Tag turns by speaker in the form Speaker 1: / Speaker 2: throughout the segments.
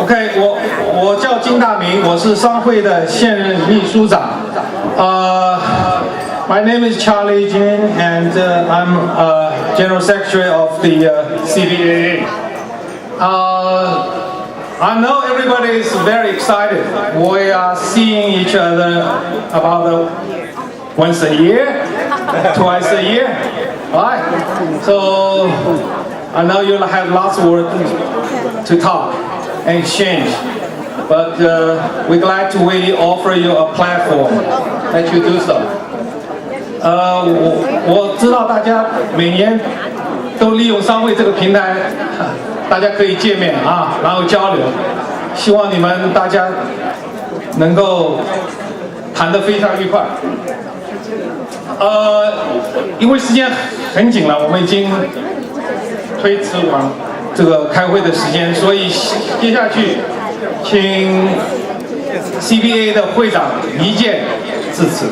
Speaker 1: OK， 我叫金大明，我是商会的现任秘书长。My name is Charlie Jin, and I'm General Secretary of the CBAA. I know everybody is very excited. We are seeing each other about once a year, twice a year, right? So I know you'll have lots of work to talk and exchange, but we're glad to offer you a platform that you do so. 我知道大家每年都利用商会这个平台，大家可以见面啊，然后交流。希望你们大家能够谈得非常愉快。因为时间很紧了，我们已经推迟完这个开会的时间，所以接下去请 CBA 的会长黎健致辞。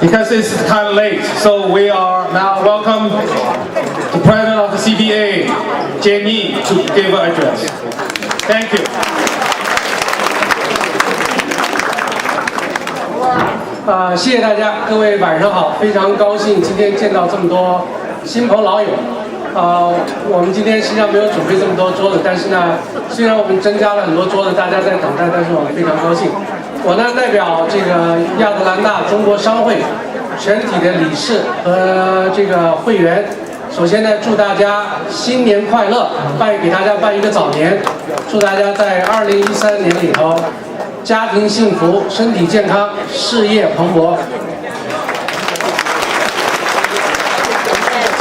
Speaker 1: Because it's kind of late, so we are now welcome the president of the CBA, Jenny, to give an address. Thank you.
Speaker 2: 谢谢大家，各位晚上好，非常高兴今天见到这么多亲朋老友。我们今天实际上没有准备这么多桌子，但是呢，虽然我们增加了很多桌子，大家在等待，但是我们非常高兴。我呢代表这个亚特兰大中国商会全体的理事和这个会员，首先呢祝大家新年快乐，给大家拜一个早年，祝大家在2013年里头家庭幸福，身体健康，事业蓬勃。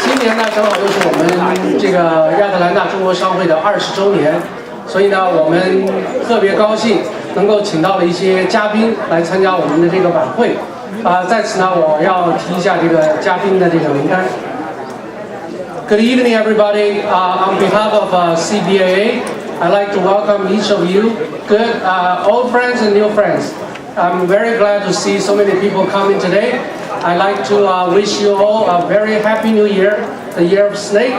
Speaker 2: 今年呢，正好又是我们这个亚特兰大中国商会的20周年，所以呢，我们特别高兴能够请到了一些嘉宾来参加我们的这个晚会。在此呢，我要提一下这个嘉宾的这个名单。Good evening, everybody. On behalf of CBAA, I'd like to welcome each of you, good old friends and new friends. I'm very glad to see so many people coming today. I'd like to wish you all a very happy new year, the year of snake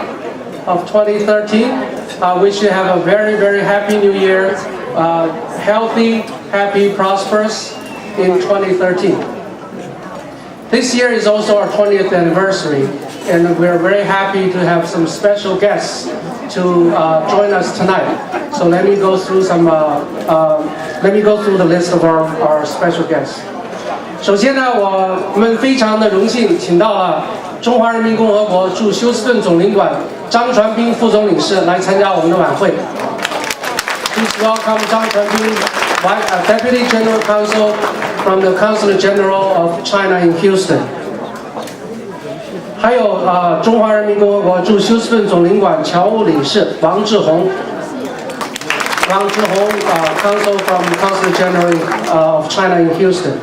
Speaker 2: of 2013. I wish you have a very, very happy new year, healthy, happy, prosperous in 2013. This year is also our 20th anniversary, and we're very happy to have some special guests to join us tonight. So let me go through the list of our special guests. 首先呢，我们非常的荣幸，请到了中华人民共和国驻休斯顿总领馆张传斌副总领事来参加我们的晚会。Please welcome 张传斌 Deputy General Counsel from the Consulate General of China in Houston. 还有中华人民共和国驻休斯顿总领馆侨务领事王志宏。Counsel from the Consulate General of China in Houston.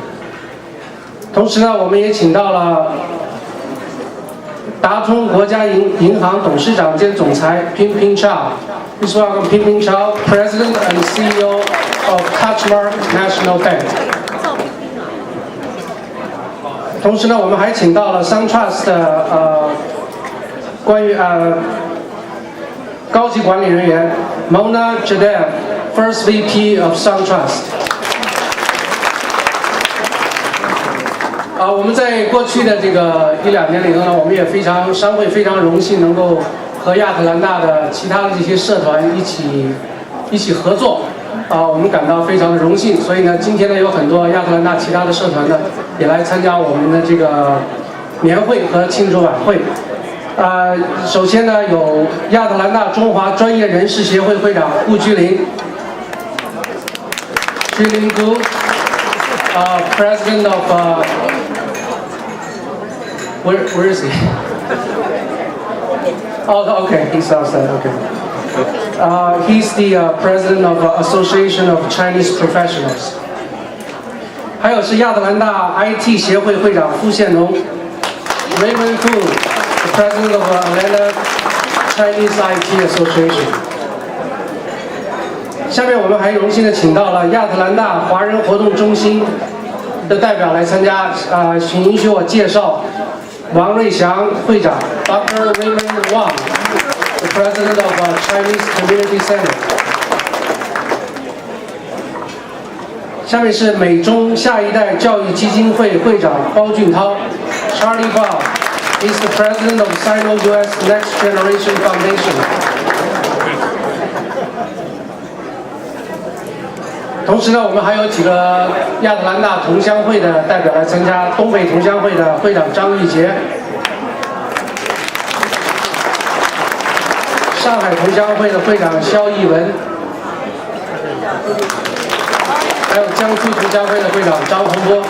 Speaker 2: 同时呢，我们也请到了达通国家银行董事长兼总裁 Ping Chao. Please welcome Ping Chao, President and CEO of Touchmark National Bank. 同时呢，我们还请到了 SunTrust 的关于高级管理人员 Mona Jadev, First VP of SunTrust. 我们在过去的这个1-2年里头呢，我们也商会非常荣幸能够和亚特兰大的其他的这些社团一起合作，我们感到非常的荣幸。所以呢，今天呢有很多亚特兰大其他的社团呢也来参加我们的这个年会和庆祝晚会。首先呢有亚特兰大中华专业人士协会会长顾居林。居林顾。President of where is he? Oh, okay, he's outside. Okay. He's the president of Association of Chinese Professionals. 还有是亚特兰大 IT 协会会长傅宪龙 ，Raymond Fu, the president of Atlanta Chinese IT Association. 下面我们还荣幸的请到了亚特兰大华人活动中心的代表来参加，请允许我介绍王瑞祥会长 Dr. Raymond Wang, the president of Chinese Community Center. 下面是美中下一代教育基金会会长包俊涛 ，Charlie Bao is the president of Sino-US Next Generation Foundation。同时呢，我们还有几个亚特兰大同乡会的代表来参加，东北同乡会的会长张玉杰，上海同乡会的会长肖义文，还有江苏同乡会的会长张洪波。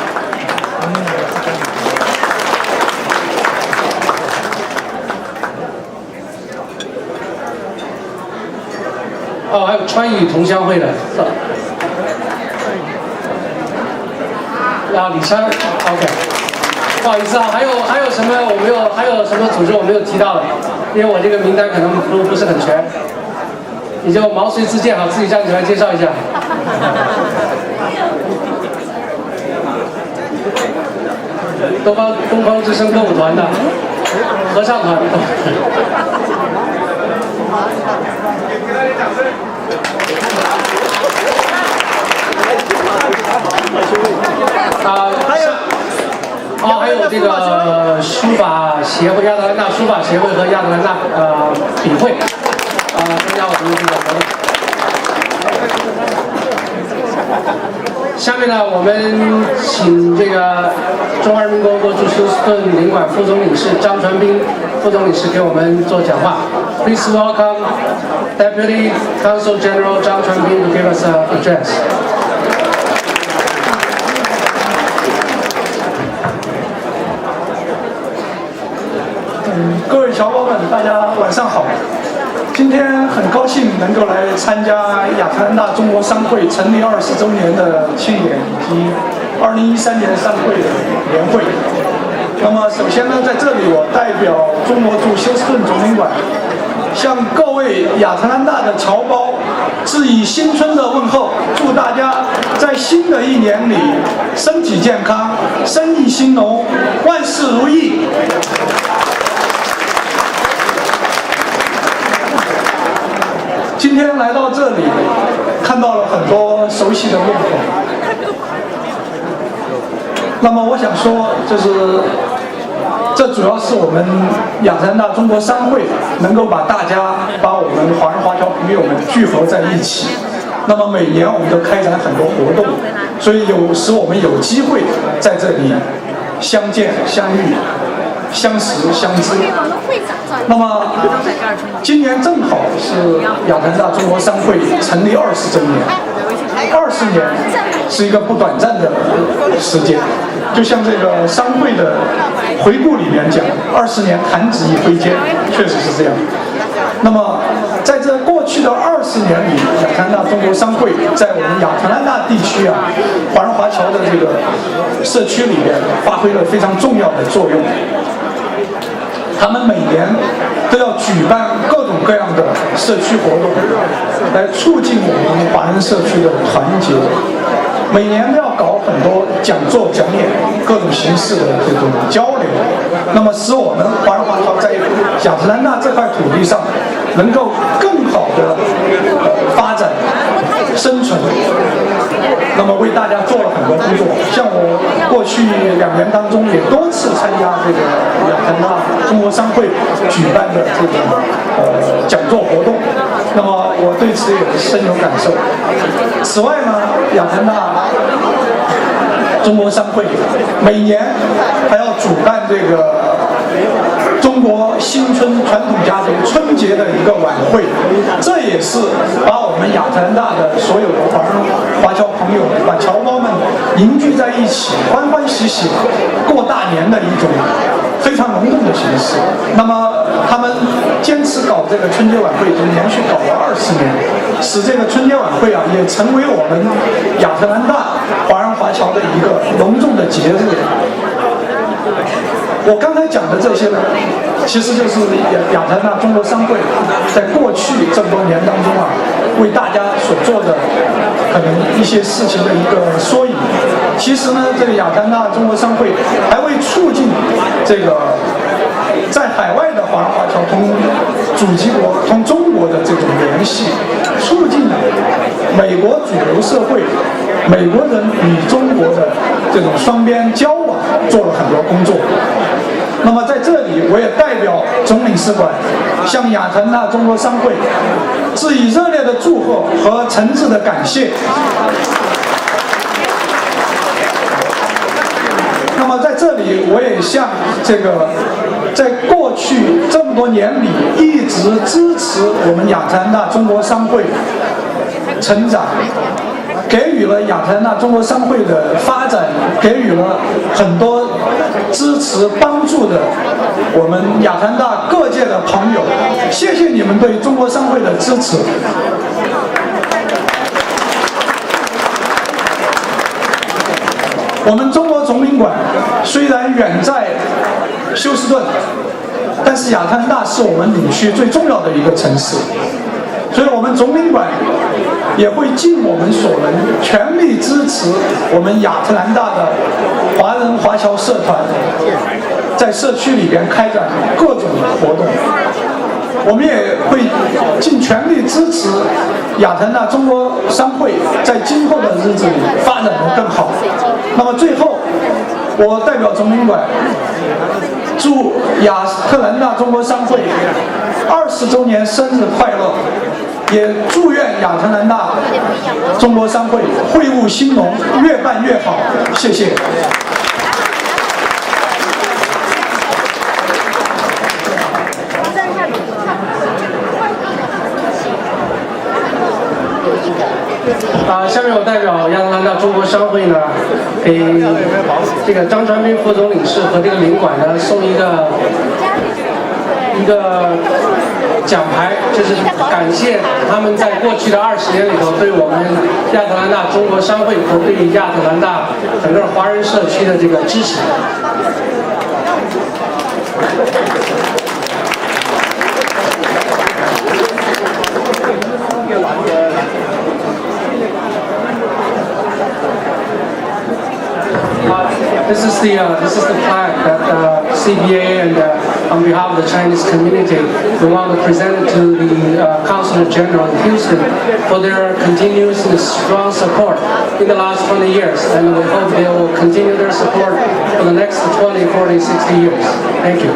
Speaker 2: 哦，还有川渝同乡会的。李山 ，OK， 不好意思啊，还有什么我没有，还有什么组织我没有提到的，因为我这个名单可能不是很全，你就毛遂自荐好，自己站起来介绍一下。东方之声歌舞团的，合唱团。还有这个书法协会、亚特兰大书法协会和亚特兰大笔会参加我们这个活动。下面呢，我们请这个中华人民共和国驻休斯顿领馆副总领事张传斌副总领事给我们做讲话。Please welcome Deputy Consul General Zhang Chuanbin to give us an address.
Speaker 3: 各位侨胞们，大家晚上好。今天很高兴能够来参加亚特兰大中国商会成立20周年的庆典，以及2013年商会的年会。那么，首先呢，在这里我代表中国驻休斯顿总领馆，向各位亚特兰大的侨胞致以新春的问候，祝大家在新的一年里身体健康，生意兴隆，万事如意。今天来到这里，看到了很多熟悉的面孔。那么我想说，这主要是我们亚特兰大中国商会能够把我们华人华侨朋友们聚合在一起。那么每年我们都开展很多活动，所以使我们有机会在这里相见相遇。相识相知。那么今年正好是亚特兰大中国商会成立20周年，20年是一个不短暂的时间，就像这个商会的回顾里面讲，20年弹指一挥间，确实是这样。那么在这过去的20年里，亚特兰大中国商会在我们亚特兰大地区华人华侨的这个社区里面发挥了非常重要的作用。他们每年都要举办各种各样的社区活动，来促进我们华人社区的团结。每年都要搞很多讲座讲演，各种形式的这种交流，那么使我们华人华侨在亚特兰大这块土地上能够更好的发展生存。那么为大家做了很多工作，像我过去2年当中也多次参加这个亚特兰大中国商会举办的这种讲座活动，那么我对此也深有感受。此外呢，亚特兰大中国商会每年还要主办这个中国新春传统家族春节的一个晚会，这也是把我们亚特兰大的所有的华侨朋友们，把侨胞们凝聚在一起，欢欢喜喜过大年的一种非常隆重的形式。那么他们坚持搞这个春节晚会，已经连续搞了20年，使这个春节晚会也成为我们亚特兰大华人华侨的一个隆重的节日。我刚才讲的这些呢，其实就是亚特兰大中国商会在过去这么多年当中为大家所做的可能一些事情的一个缩影。其实呢，这个亚特兰大中国商会还为促进这个在海外的华人华侨同祖籍国、同中国国的这种联系，促进美国主流社会、美国人与中国的这种双边交往做了很多工作。那么在这里，我也代表总领事馆向亚特兰大中国商会致以热烈的祝贺和诚挚的感谢。那么在这里，我也向这个在过去这么多年里一直支持我们亚特兰大中国商会成长，给予了亚特兰大中国商会的发展，给予了很多支持帮助的我们亚特兰大各界的朋友，谢谢你们对中国商会的支持。我们中国总领馆虽然远在休斯顿，但是亚特兰大是我们领区最重要的一个城市，所以我们总领馆也会尽我们所能，全力支持我们亚特兰大的华人华侨社团在社区里边开展各种活动。我们也会尽全力支持亚特兰大中国商会在今后的日子里发展得更好。那么最后，我代表总领馆祝亚特兰大中国商会20周年生日快乐，也祝愿亚特兰大中国商会会务兴隆，越办越好。谢谢。
Speaker 2: 下面我代表亚特兰大中国商会呢，给这个张传斌副总领事和这个领馆呢送一个奖牌，就是感谢他们在过去的20年里头对我们亚特兰大中国商会和对亚特兰大整个华人社区的这个支持。This is the flag that CBA and on behalf of the Chinese community, we want to present it to the Consulate General in Houston for their continuous and strong support in the last 20 years, and we hope they will continue their support for the next 20, 40, 60 years. Thank you.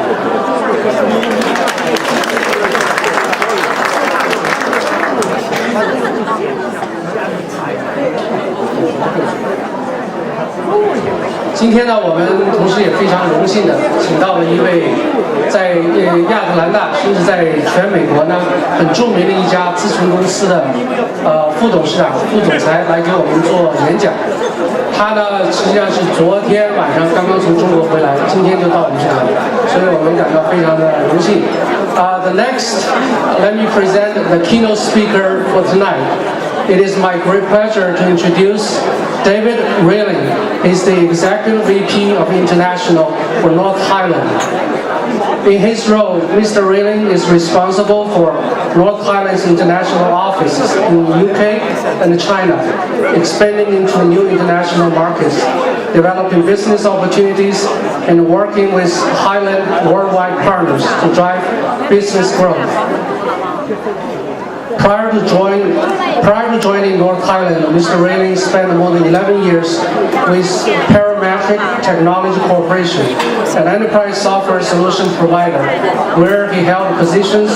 Speaker 2: 今天呢，我们同时也非常荣幸的请到了一位在亚特兰大，甚至在全美国呢很著名的一家咨询公司的副董事长、副总裁来给我们做演讲。他呢实际上是昨天晚上刚刚从中国回来，今天就到我们这里，所以我们感到非常的荣幸。The next, let me present the keynote speaker for tonight. It is my great pleasure to introduce David Railing. He's the Executive VP of International for North Highland. In his role, Mr. Railing is responsible for North Highland's international offices in the UK and China, expanding into new international markets, developing business opportunities, and working with Highland worldwide partners to drive business growth. Prior to joining North Highland, Mr. Railing spent more than 11 years with Parametric Technology Corporation, an enterprise software solution provider, where he held positions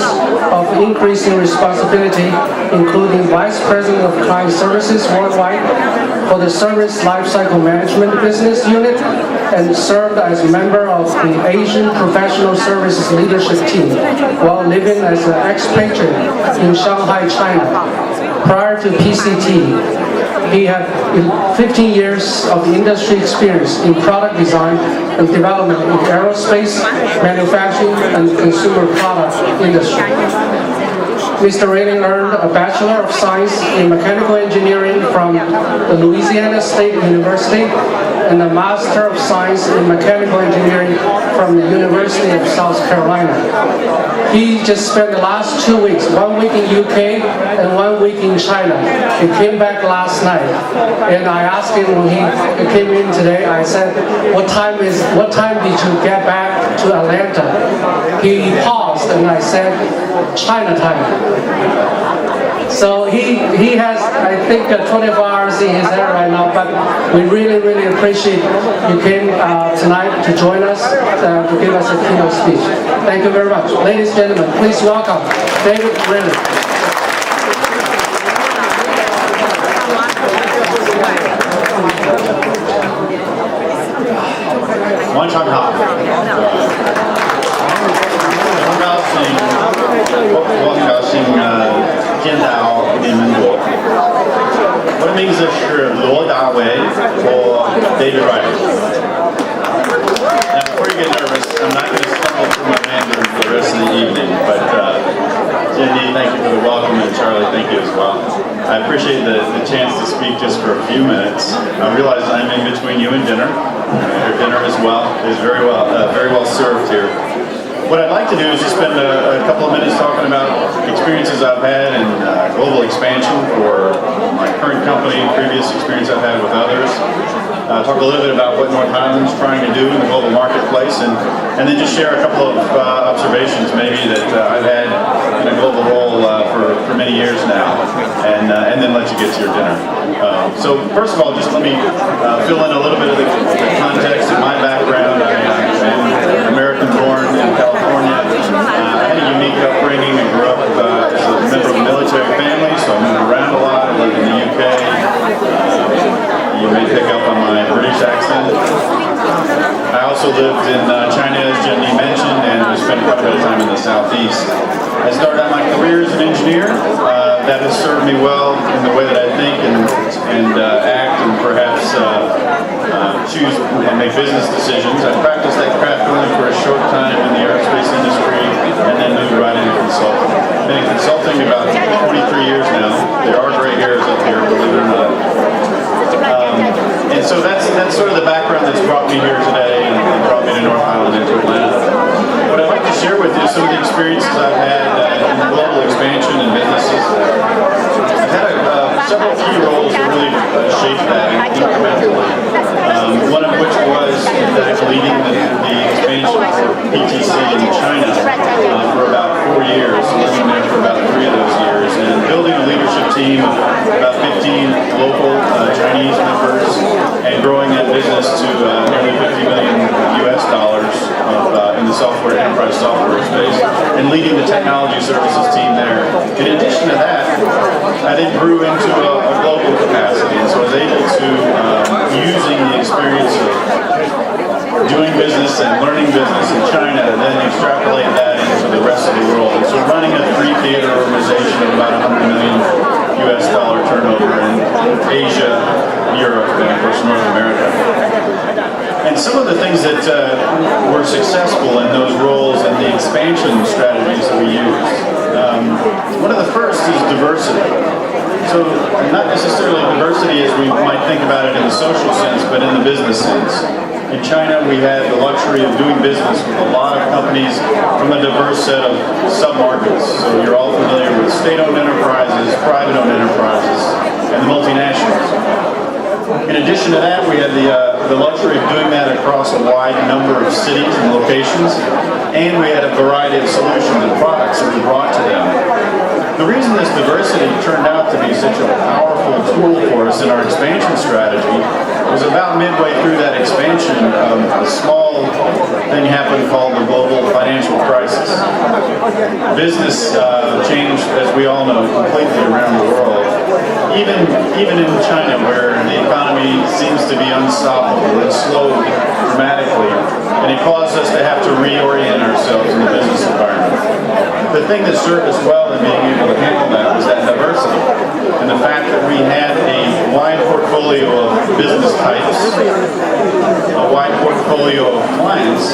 Speaker 2: of increasing responsibility, including Vice President of Client Services worldwide for the Service Lifecycle Management Business Unit, and served as a member of the Asian Professional Services Leadership Team while living as an expatriate in Shanghai, China. Prior to PCT, he had 15 years of industry experience in product design and development in aerospace, manufacturing, and consumer product industry. Mr. Railing earned a Bachelor of Science in Mechanical Engineering from the Louisiana State University and a Master of Science in Mechanical Engineering from the University of South Carolina. He just spent the last 2 weeks, 1 week in UK and 1 week in China. He came back last night, and I asked him when he came in today, I said, what time did you get back to Atlanta? He paused paused and I said, China time. So he has, I think, 24 hours in his head right now, but we really, really appreciate you came tonight to join us, to give us a keynote speech. Thank you very much. Ladies and gentlemen, please welcome David Brennan.
Speaker 4: 晚上好，很高兴见到你们多。我的名字是罗大伟或 David Ryder. Now, before you get nervous, I'm not going to stumble through my Mandarin for the rest of the evening, but Jenny, thank you for the welcome, and Charlie, thank you as well. I appreciate the chance to speak just for a few minutes. I realize I'm in between you and dinner. Your dinner as well is very well served here. What I'd like to do is just spend a couple of minutes talking about experiences I've had in global expansion for my current company, previous experience I've had with others. Talk a little bit about what North Highland's trying to do in the global marketplace, and then just share a couple of observations maybe that I've had in a global role for many years now, and then let you get to your dinner. So first of all, just let me fill in a little bit of the context of my background. I'm American-born in California. I had a unique upbringing and grew up as a member of a military family, so I moved around a lot. I lived in the UK. You may pick up on my British accent. I also lived in China, as Jenny mentioned, and we spent quite a bit of time in the Southeast. I started out my career as an engineer. That has served me well in the way that I think and act and perhaps choose and make business decisions. I practiced that craft only for a short time in the aerospace industry and then moved right into consulting. I've been in consulting about 23 years now. There are gray hairs up here, believe it or not. And so that's sort of the background that's brought me here today and brought me to North Highland and to Atlanta. What I'd like to share with you is some of the experiences I've had in global expansion and businesses. I've had several key roles that really shaped that incrementally. One of which was, in fact, leading the expansion for PTC in China for about 4 years, living there for about 3 of those years, and building a leadership team of about 15 local Chinese members and growing that business to nearly $50 million in the enterprise software space, and leading the technology services team there. In addition to that, I then grew into a global capacity, and so I was able to, using the experience of doing business and learning business in China, and then extrapolate that into the rest of the world. And so running a 3-theater organization of about $100 million turnover in Asia, Europe, and of course North America. And some of the things that were successful in those roles and the expansion strategies that we used. One of the first is diversity. So not necessarily diversity as we might think about it in the social sense, but in the business sense. In China, we had the luxury of doing business with a lot of companies from a diverse set of sub-markets. So you're all familiar with state-owned enterprises, private-owned enterprises, and the multinationals. In addition to that, we had the luxury of doing that across a wide number of cities and locations, and we had a variety of solutions and products that we brought to them. The reason this diversity turned out to be such a powerful tool for us in our expansion strategy was about midway through that expansion, a small thing happened called the global financial crisis. Business changed, as we all know, completely around the world. Even in China, where the economy seems to be unstoppable, it slowed dramatically, and it caused us to have to reorient ourselves in the business environment. The thing that served us well in being able to handle that was that diversity, and the fact that we had a wide portfolio of business types, a wide portfolio of clients,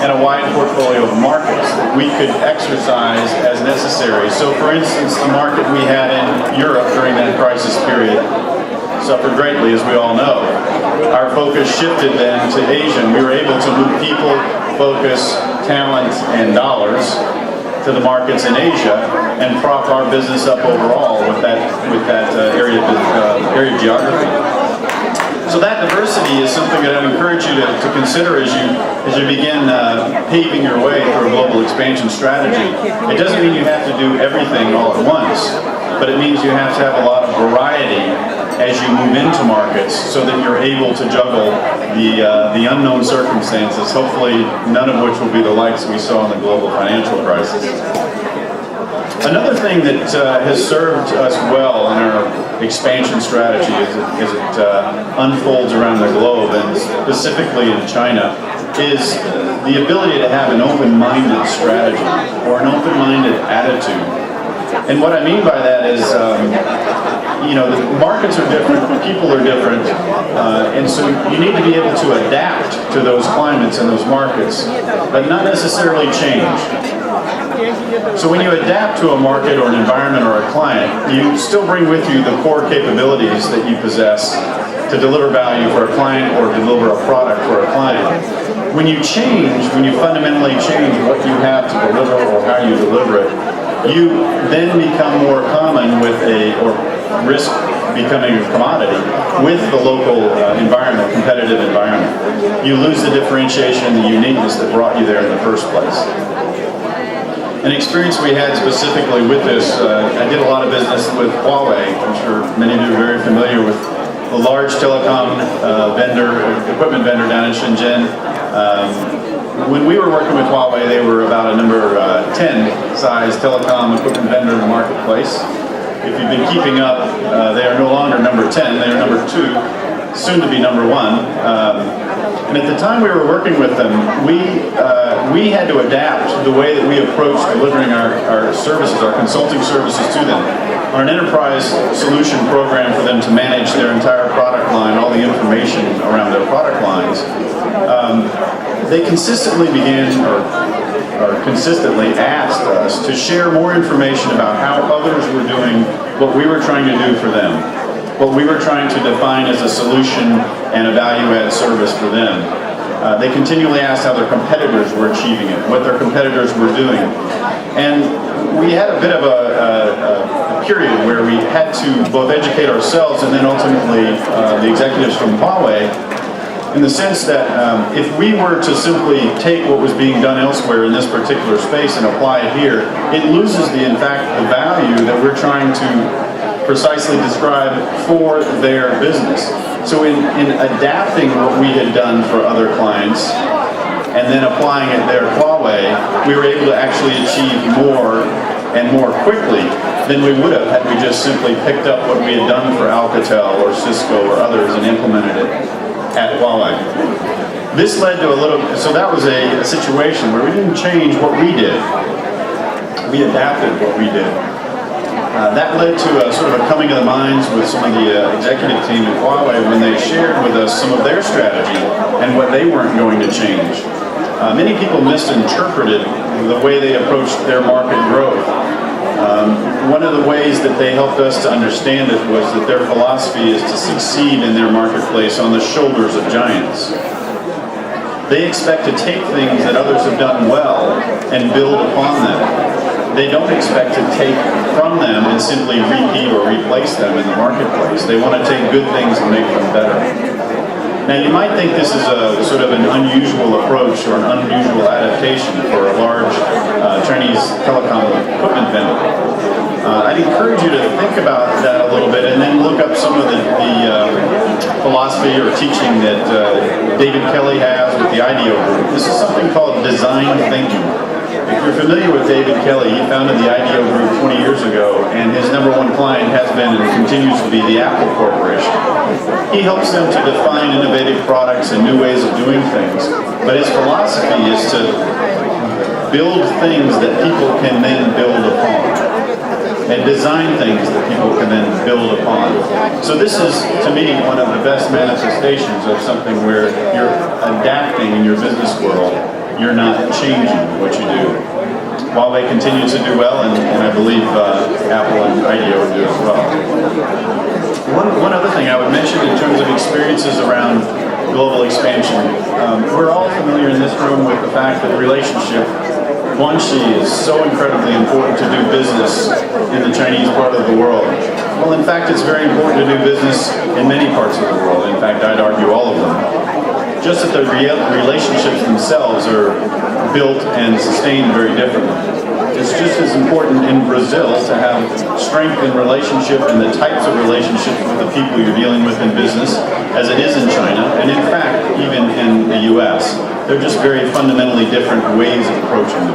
Speaker 4: and a wide portfolio of markets that we could exercise as necessary. So for instance, the market we had in Europe during that crisis period suffered greatly, as we all know. Our focus shifted then to Asia, and we were able to move people, focus, talent, and dollars to the markets in Asia and prop our business up overall with that area of geography. So that diversity is something that I would encourage you to consider as you begin paving your way through a global expansion strategy. It doesn't mean you have to do everything all at once, but it means you have to have a lot of variety as you move into markets so that you're able to juggle the unknown circumstances, hopefully none of which will be the likes we saw in the global financial crisis. Another thing that has served us well in our expansion strategy as it unfolds around the globe, and specifically in China, is the ability to have an open-minded strategy or an open-minded attitude. And what I mean by that is, the markets are different, people are different, and so you need to be able to adapt to those climates and those markets, but not necessarily change. So when you adapt to a market or an environment or a client, you still bring with you the core capabilities that you possess to deliver value for a client or deliver a product for a client. When you change, when you fundamentally change what you have to deliver or how you deliver it, you then become more common with or risk becoming a commodity with the local environment, competitive environment. You lose the differentiation and the uniqueness that brought you there in the first place. An experience we had specifically with this, I did a lot of business with Huawei. I'm sure many of you are very familiar with a large telecom equipment vendor down in Shenzhen. When we were working with Huawei, they were about a number 10 size telecom equipment vendor in the marketplace. If you've been keeping up, they are no longer number 10, they are number 2, soon to be number 1. And at the time we were working with them, we had to adapt the way that we approached delivering our services, our consulting services to them. On an enterprise solution program for them to manage their entire product line, all the information around their product lines, they consistently consistently asked us to share more information about how others were doing what we were trying to do for them, what we were trying to define as a solution and a value-add service for them. They continually asked how their competitors were achieving it, what their competitors were doing. And we had a bit of a period where we had to both educate ourselves and then ultimately the executives from Huawei, in the sense that if we were to simply take what was being done elsewhere in this particular space and apply it here, it loses in fact the value that we're trying to precisely describe for their business. So in adapting what we had done for other clients and then applying it there at Huawei, we were able to actually achieve more and more quickly than we would have had we just simply picked up what we had done for Alcatel or Cisco or others and implemented it at Huawei. This led to so that was a situation where we didn't change what we did. We adapted what we did. That led to sort of a coming of the minds with some of the executive team at Huawei when they shared with us some of their strategy and what they weren't going to change. Many people misinterpreted the way they approached their market growth. One of the ways that they helped us to understand it was that their philosophy is to succeed in their marketplace on the shoulders of giants. They expect to take things that others have done well and build upon them. They don't expect to take from them and simply repeat or replace them in the marketplace. They want to take good things and make them better. Now you might think this is a sort of an unusual approach or an unusual adaptation for a large Chinese telecom equipment vendor. I'd encourage you to think about that a little bit and then look up some of the philosophy or teaching that David Kelly has with the IDEO group. This is something called design thinking. If you're familiar with David Kelly, he founded the IDEO group 20 years ago, and his number one client has been and continues to be the Apple Corporation. He helps them to define innovative products and new ways of doing things, but his philosophy is to build things that people can then build upon, and design things that people can then build upon. So this is, to me, one of the best manifestations of something where you're adapting in your business world. You're not changing what you do. Huawei continues to do well, and I believe Apple and IDEO do as well. One other thing I would mention in terms of experiences around global expansion, we're all familiar in this room with the fact that relationship Guanxi is so incredibly important to do business in the Chinese part of the world. Well, in fact, it's very important to do business in many parts of the world. In fact, I'd argue all of them. Just that the relationships themselves are built and sustained very differently. It's just as important in Brazil to have strength in relationship and the types of relationships with the people you're dealing with in business as it is in China, and in fact, even in the US. They're just very fundamentally different ways of approaching them.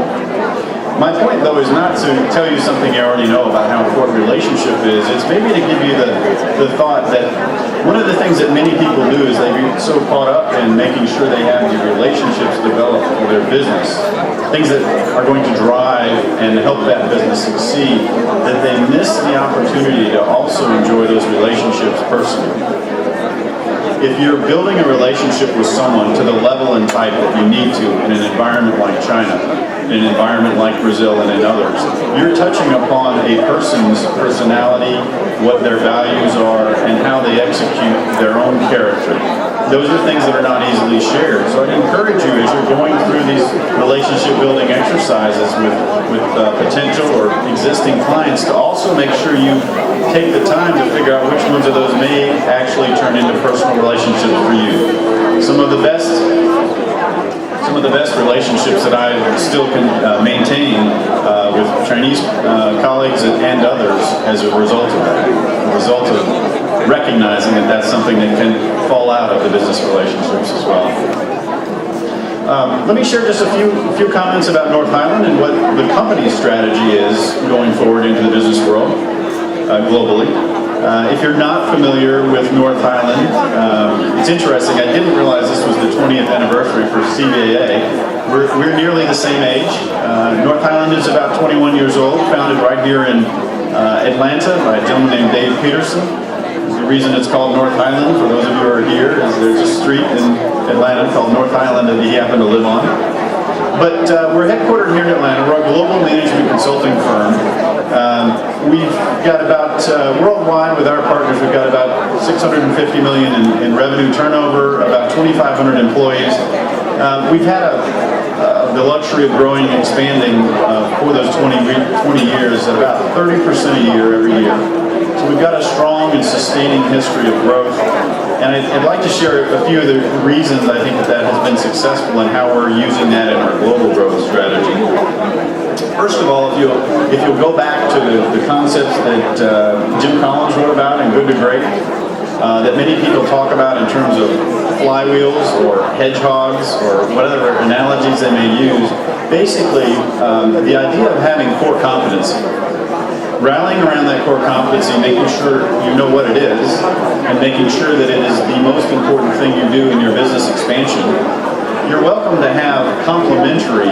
Speaker 4: My point, though, is not to tell you something you already know about how important relationship is. It's maybe to give you the thought that one of the things that many people do is they get so caught up in making sure they have the relationships developed for their business, things that are going to drive and help that business succeed, that they miss the opportunity to also enjoy those relationships personally. If you're building a relationship with someone to the level and type that you need to in an environment like China, in an environment like Brazil and in others, you're touching upon a person's personality, what their values are, and how they execute their own character. Those are things that are not easily shared. So I'd encourage you, as you're going through these relationship building exercises with potential or existing clients, to also make sure you take the time to figure out which ones of those may actually turn into personal relationships for you. Some of the best relationships that I still can maintain with Chinese colleagues and others as a result of that, a result of recognizing that that's something that can fall out of the business relationships as well. Let me share just a few comments about North Highland and what the company's strategy is going forward into the business world globally. If you're not familiar with North Highland, it's interesting. I didn't realize this was the 20th anniversary for CBAA. We're nearly the same age. North Highland is about 21 years old, founded right here in Atlanta by a gentleman named Dave Peterson. The reason it's called North Highland, for those of you who are here, is there's a street in Atlanta called North Highland that he happened to live on. But we're headquartered here in Atlanta. We're a global management consulting firm. We've got about, worldwide with our partners, we've got about $650 million in revenue turnover, about 2,500 employees. We've had the luxury of growing and expanding for those 20 years, about 30% a year every year. So we've got a strong and sustaining history of growth. And I'd like to share a few of the reasons I think that has been successful and how we're using that in our global growth strategy. First of all, if you'll go back to the concepts that Jim Collins wrote about in Good to Great, that many people talk about in terms of flywheels or hedgehogs or whatever analogies they may use, basically the idea of having core competency. Rallying around that core competency, making sure you know what it is, and making sure that it is the most important thing you do in your business expansion. You're welcome to have complementary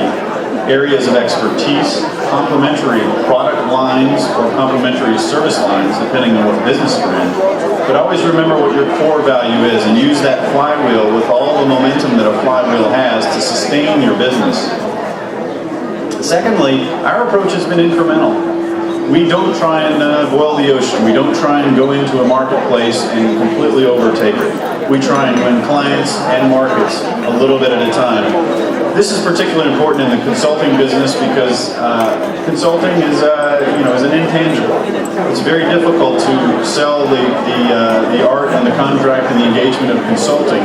Speaker 4: areas of expertise, complementary product lines, or complementary service lines, depending on what business you're in. But always remember what your core value is and use that flywheel with all the momentum that a flywheel has to sustain your business. Secondly, our approach has been incremental. We don't try and boil the ocean. We don't try and go into a marketplace and completely overtake it. We try and win clients and markets a little bit at a time. This is particularly important in the consulting business because consulting is an intangible. It's very difficult to sell the art and the contract and the engagement of consulting.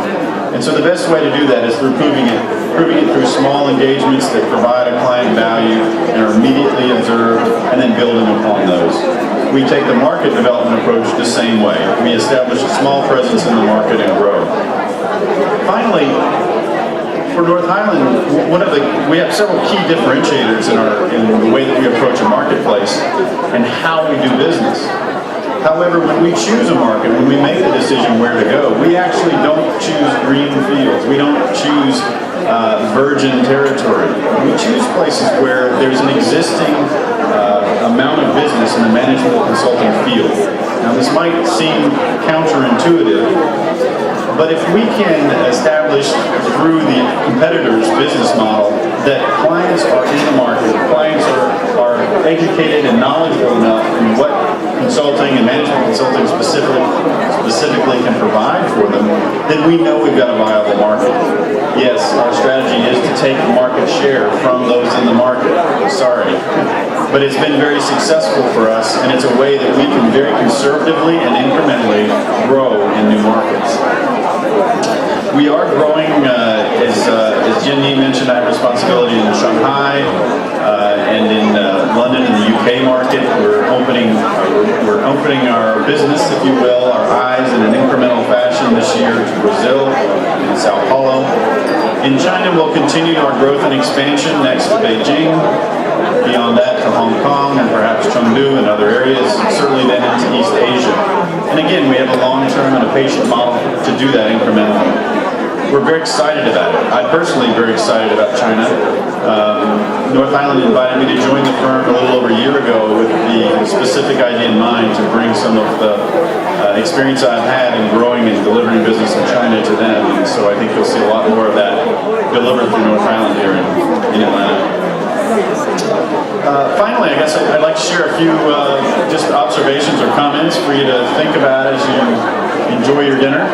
Speaker 4: And so the best way to do that is through proving it through small engagements that provide a client value and are immediately observed, and then building upon those. We take the market development approach the same way. We establish a small presence in the market and grow. Finally, for North Highland, we have several key differentiators in the way that we approach a marketplace and how we do business. However, when we choose a market, when we make the decision where to go, we actually don't choose green fields. We don't choose virgin territory. We choose places where there's an existing amount of business in the management consulting field. Now, this might seem counterintuitive, but if we can establish through the competitor's business model that clients are in the market, clients are educated and knowledgeable enough in what consulting and management consulting specifically can provide for them, then we know we've got a viable market. yes, our strategy is to take market share from those in the market. Sorry. But it's been very successful for us, and it's a way that we can very conservatively and incrementally grow in new markets. We are growing, as Jin Yi mentioned, I have responsibility in Shanghai and in London and the UK market. We're opening our business, if you will, our eyes in an incremental fashion this year to Brazil and Sao Paulo. In China, we'll continue our growth and expansion next to Beijing. Beyond that to Hong Kong and perhaps Chengdu and other areas, certainly then into East Asia. And again, we have a long-term and a patient model to do that incrementally. We're very excited about it. I'm personally very excited about China. North Island invited me to join the firm a little over a year ago with the specific idea in mind to bring some of the experience I've had in growing and delivering business in China to them. And so I think you'll see a lot more of that delivered through North Island here in Atlanta. Finally, I guess I'd like to share a few just observations or comments for you to think about as you enjoy your dinner.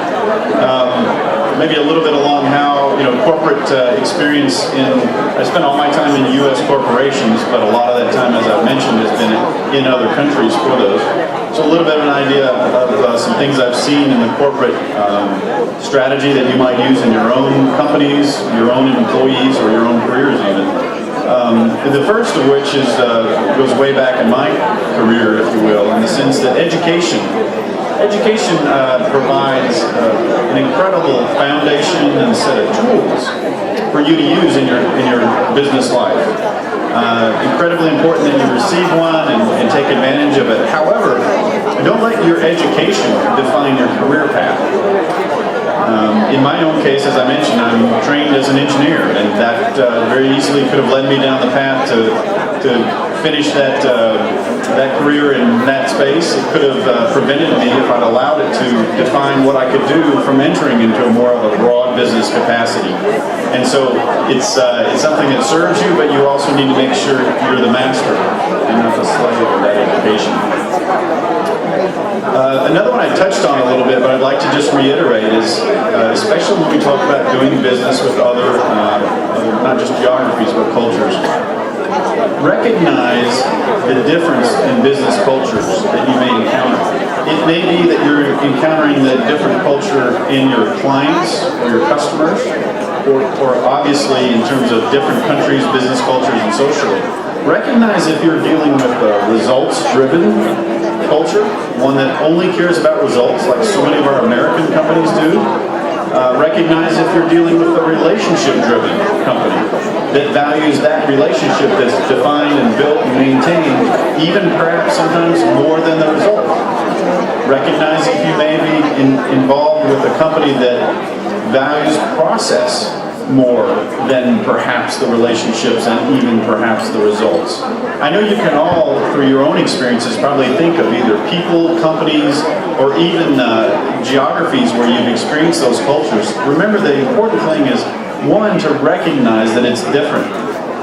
Speaker 4: Maybe a little bit along how, corporate experience I spent all my time in U.S. corporations, but a lot of that time, as I've mentioned, has been in other countries for those. So a little bit of an idea of some things I've seen in the corporate strategy that you might use in your own companies, your own employees, or your own careers even. The first of which goes way back in my career, if you will, in the sense that education provides an incredible foundation and set of tools for you to use in your business life. Incredibly important that you receive one and take advantage of it. However, don't let your education define your career path. In my own case, as I mentioned, I'm trained as an engineer, and that very easily could have led me down the path to finish that career in that space. It could have prevented me, if I'd allowed it to, define what I could do from entering into more of a broad business capacity. And so it's something that serves you, but you also need to make sure you're the master and not the slave of that education. Another one I touched on a little bit, but I'd like to just reiterate is, especially when we talk about doing business with other not just geographies, but cultures, recognize the difference in business cultures that you may encounter. It may be that you're encountering the different culture in your clients or your customers, or obviously in terms of different countries, business cultures, and socially. Recognize if you're dealing with a results-driven culture, one that only cares about results like so many of our American companies do. Recognize if you're dealing with a relationship-driven company that values that relationship that's defined and built and maintained, even perhaps sometimes more than the result. Recognize if you may be involved with a company that values process more than perhaps the relationships and even perhaps the results. I know you can all, through your own experiences, probably think of either people, companies, or even geographies where you've experienced those cultures. Remember, the important thing is, one, to recognize that it's different.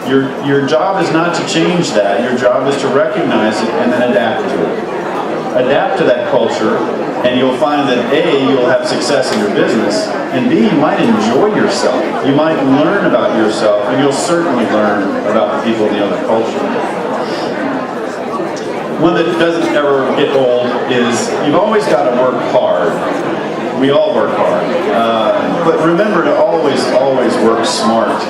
Speaker 4: Your job is not to change that. Your job is to recognize it and then adapt to it. Adapt to that culture, and you'll find that A, you'll have success in your business, and B, you might enjoy yourself. You might learn about yourself, and you'll certainly learn about the people in the other culture. One that doesn't ever get old is you've always got to work hard. We all work hard. But remember to always work smart.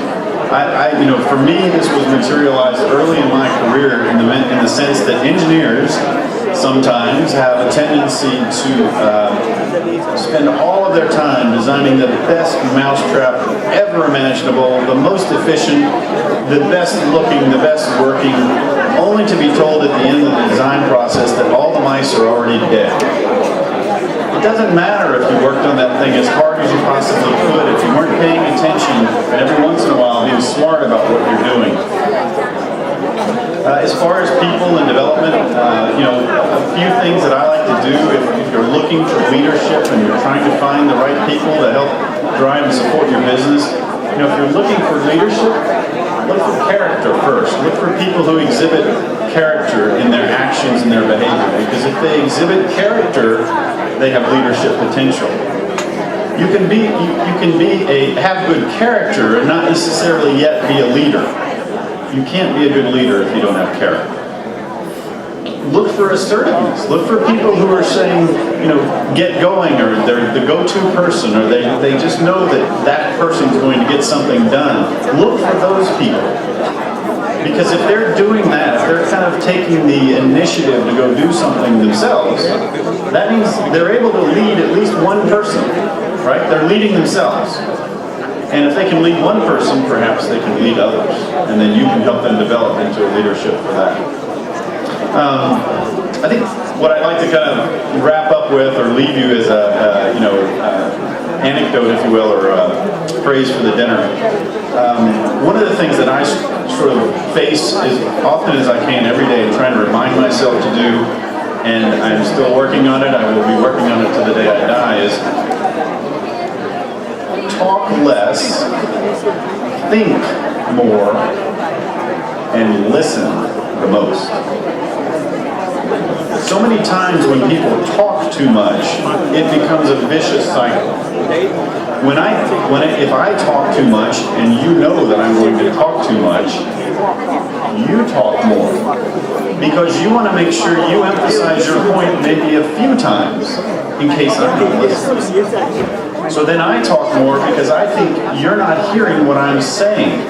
Speaker 4: For me, this was materialized early in my career in the sense that engineers sometimes have a tendency to spend all of their time designing the best mousetrap ever imaginable, the most efficient, the best looking, the best working, only to be told at the end of the design process that all the mice are already dead. It doesn't matter if you worked on that thing as hard as you possibly could, if you weren't paying attention and every once in a while being smart about what you're doing. As far as people and development, a few things that I like to do if you're looking for leadership and you're trying to find the right people to help drive and support your business, if you're looking for leadership, look for character first. Look for people who exhibit character in their actions and their behavior, because if they exhibit character, they have leadership potential. You can have good character and not necessarily yet be a leader. You can't be a good leader if you don't have character. Look for assertiveness. Look for people who are saying, get going, or they're the go-to person, or they just know that person's going to get something done. Look for those people. Because if they're doing that, if they're kind of taking the initiative to go do something themselves, that means they're able to lead at least one person, right? They're leading themselves. And if they can lead one person, perhaps they can lead others. And then you can help them develop into a leadership for that. I think what I'd like to kind of wrap up with or leave you as anecdote, if you will, or praise for the dinner. One of the things that I sort of face as often as I can every day, trying to remind myself to do, and I'm still working on it, I will be working on it till the day I die, is talk less, think more, and listen the most. So many times when people talk too much, it becomes a vicious cycle. If I talk too much and you know that I'm going to talk too much, you talk more. Because you want to make sure you emphasize your point maybe a few times in case I'm not listening. So then I talk more because I think you're not hearing what I'm saying.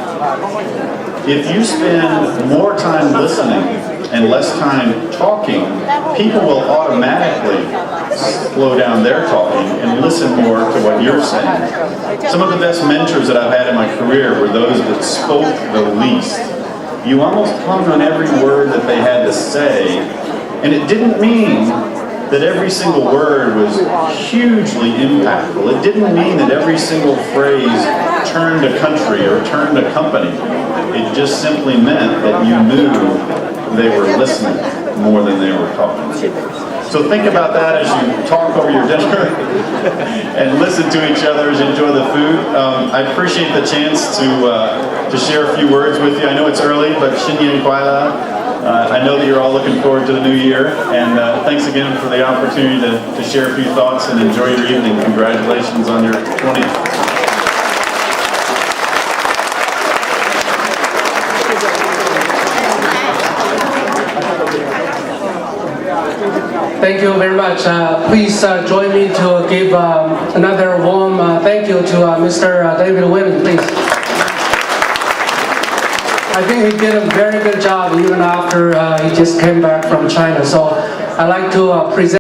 Speaker 4: If you spend more time listening and less time talking, people will automatically slow down their talking and listen more to what you're saying. Some of the best mentors that I've had in my career were those that spoke the least. You almost hung on every word that they had to say, and it didn't mean that every single word was hugely impactful. It didn't mean that every single phrase turned a country or turned a company. It just simply meant that you knew they were listening more than they were talking. So think about that as you talk over your dinner and listen to each other as you enjoy the food. I appreciate the chance to share a few words with you. I know it's early, but Xinyan Guaila. I know that you're all looking forward to the new year, and thanks again for the opportunity to share a few thoughts and enjoy your evening. Congratulations on your 20th.
Speaker 2: Thank you very much. Please join me to give another warm thank you to Mr. David Wynn, please. I think he did a very good job even after he just came back from China. So I'd like to present